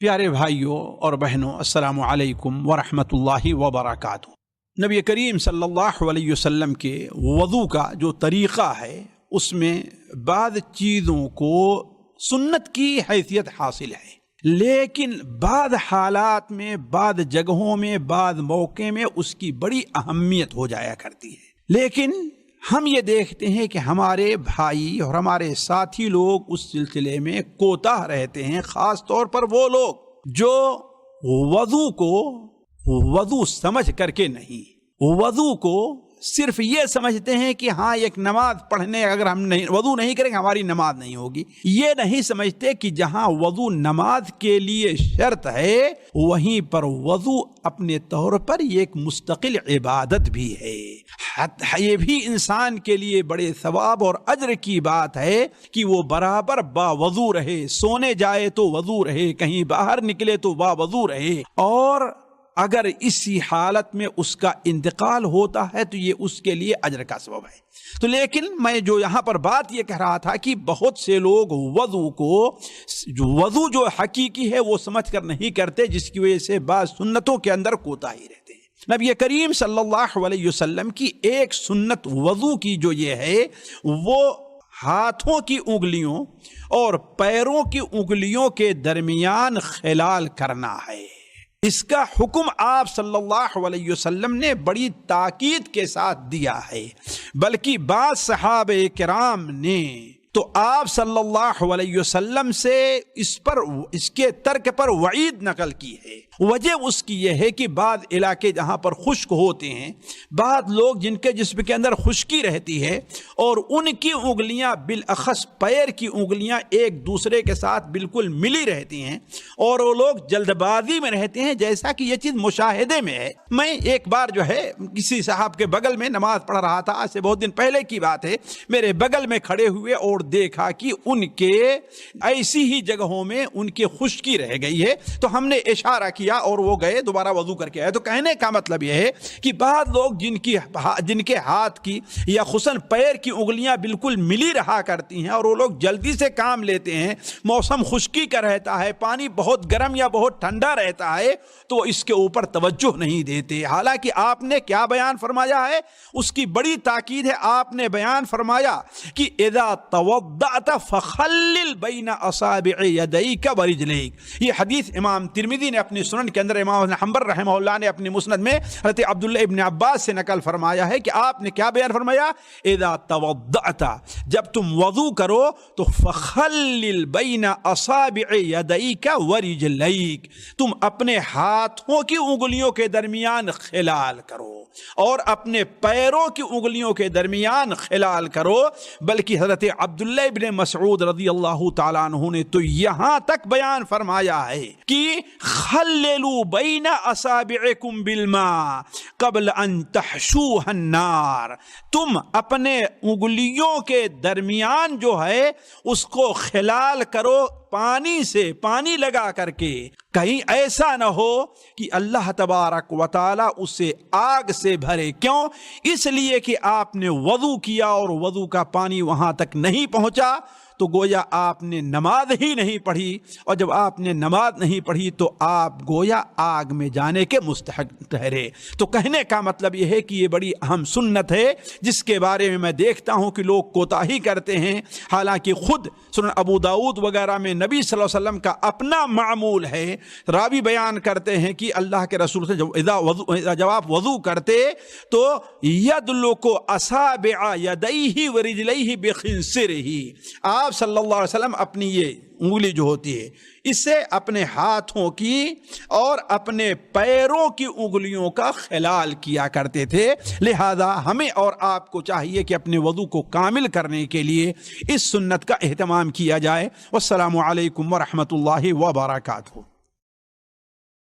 پیارے بھائیوں اور بہنوں، السلام علیکم ورحمۃ اللہ وبرکاتہ۔ نبی کریم صلی اللہ علیہ وسلم کے وضو کا جو طریقہ ہے اس میں بعض چیزوں کو سنت کی حیثیت حاصل ہے، لیکن بعض حالات میں، بعض جگہوں میں، بعض موقع میں اس کی بڑی اہمیت ہو جایا کرتی ہے۔ لیکن ہم یہ دیکھتے ہیں کہ ہمارے بھائی اور ہمارے ساتھی لوگ اس سلسلے میں کوتاہ رہتے ہیں، خاص طور پر وہ لوگ جو وضو کو وضو سمجھ کر کے نہیں، وضو کو صرف یہ سمجھتے ہیں کہ ہاں ایک نماز پڑھنے اگر ہم نہیں وضو نہیں کریں گے ہماری نماز نہیں ہوگی۔ یہ نہیں سمجھتے کہ جہاں وضو نماز کے لیے شرط ہے وہیں پر وضو اپنے طور پر ایک مستقل عبادت بھی ہے۔ یہ بھی انسان کے لیے بڑے ثواب اور اجر کی بات ہے کہ وہ برابر باوضو رہے، سونے جائے تو وضو رہے، کہیں باہر نکلے تو باوضو رہے، اور اگر اسی حالت میں اس کا انتقال ہوتا ہے تو یہ اس کے لیے اجر کا سبب ہے۔ تو لیکن میں جو یہاں پر بات یہ کہہ رہا تھا کہ بہت سے لوگ وضو جو حقیقی ہے وہ سمجھ کر نہیں کرتے، جس کی وجہ سے بعض سنتوں کے اندر کوتاہی رہتے ہیں۔ نبی کریم صلی اللہ علیہ وسلم کی ایک سنت وضو کی جو یہ ہے وہ ہاتھوں کی انگلیوں اور پیروں کی انگلیوں کے درمیان خلال کرنا ہے۔ اس کا حکم آپ صلی اللہ علیہ وسلم نے بڑی تاکید کے ساتھ دیا ہے، بلکہ بعض صحابہ کرام نے تو آپ صلی اللہ علیہ وسلم سے اس کے ترک پر وعید نقل کی ہے۔ وجہ اس کی یہ ہے کہ بعض علاقے جہاں پر خشک ہوتے ہیں، بعض لوگ جن کے جسم کے اندر خشکی رہتی ہے اور ان کی انگلیاں بالاخص پیر کی انگلیاں ایک دوسرے کے ساتھ بالکل ملی رہتی ہیں اور وہ لوگ جلد بازی میں رہتے ہیں، جیسا کہ یہ چیز مشاہدے میں ہے۔ میں ایک بار جو ہے کسی صاحب کے بغل میں نماز پڑھ رہا تھا، آج سے بہت دن پہلے کی بات ہے، میرے بغل میں کھڑے ہوئے اور دیکھا کہ ان کے ایسی ہی جگہوں میں ان کی خشکی رہ گئی ہے، تو ہم نے اشارہ کیا اور وہ گئے دوبارہ وضو کر کے آئے۔ تو کہنے کا مطلب یہ ہے کہ بعض لوگ جن کے ہاتھ کی یا خصوصاً پیر کی انگلیاں بالکل ملی رہا کرتی ہیں اور وہ لوگ جلدی سے کام لیتے ہیں، موسم خشکی کا رہتا ہے، پانی بہت گرم یا بہت ٹھنڈا رہتا ہے، تو اس کے اوپر توجہ نہیں دیتے۔ حالانکہ آپ نے کیا بیان فرمایا ہے، اس کی بڑی تاکید ہے۔ آپ نے بیان فرمایا کہ اذا توضأت فخلل بین اصابع یدیک ورجلیک۔ یہ حدیث امام ترمذی نے اپنی سنن کے اندر، امام ابن حنبل رحمہ اللہ نے اپنی مسند میں حضرت عبداللہ ابن عباس سے نقل فرمایا ہے کہ آپ نے کیا بیان فرمایا، اذا توضأت، جب تم وضو کرو تو فخلل بین اصابع یدیک ورجلیک، تم اپنے ہاتھوں کی انگلیوں کے درمیان خلال کرو اور اپنے پیروں کی انگلیوں کے درمیان خلال کرو۔ بلکہ حضرت عبداللہ ابن مسعود رضی اللہ تعالیٰ عنہ نے تو یہاں تک بیان فرمایا ہے کہ خللوا بین اصابعکم بالماء قبل ان تحشوها النار، تم اپنے انگلیوں کے درمیان جو ہے اس کو خلال کرو پانی سے، پانی لگا کر کے، کہیں ایسا نہ ہو کہ اللہ تبارک و تعالی اسے آگ سے بھرے۔ کیوں؟ اس لیے کہ آپ نے وضو کیا اور وضو کا پانی وہاں تک نہیں پہنچا، تو گویا آپ نے نماز ہی نہیں پڑھی، اور جب آپ نے نماز نہیں پڑھی تو آپ گویا آگ میں جانے کے مستحق ٹھہرے۔ تو کہنے کا مطلب یہ ہے کہ یہ بڑی اہم سنت ہے جس کے بارے میں میں دیکھتا ہوں کہ لوگ کوتاہی کرتے ہیں، حالانکہ خود سنن ابو داؤد وغیرہ میں نبی صلی اللہ علیہ وسلم کا اپنا معمول ہے۔ راوی بیان کرتے ہیں کہ اللہ کے رسول سے جب آپ وضو کرتے تو یدلک اصابع یدیہ ورجلیہ بخنصرہ، آپ صلی اللہ علیہ وسلم اپنی یہ انگلی جو ہوتی ہے اس سے اپنے ہاتھوں کی اور اپنے پیروں کی انگلیوں کا خلال کیا کرتے تھے۔ لہذا ہمیں اور آپ کو چاہیے کہ اپنے وضو کو کامل کرنے کے لیے اس سنت کا اہتمام کیا جائے۔ والسلام علیکم ورحمۃ اللہ وبرکاتہ۔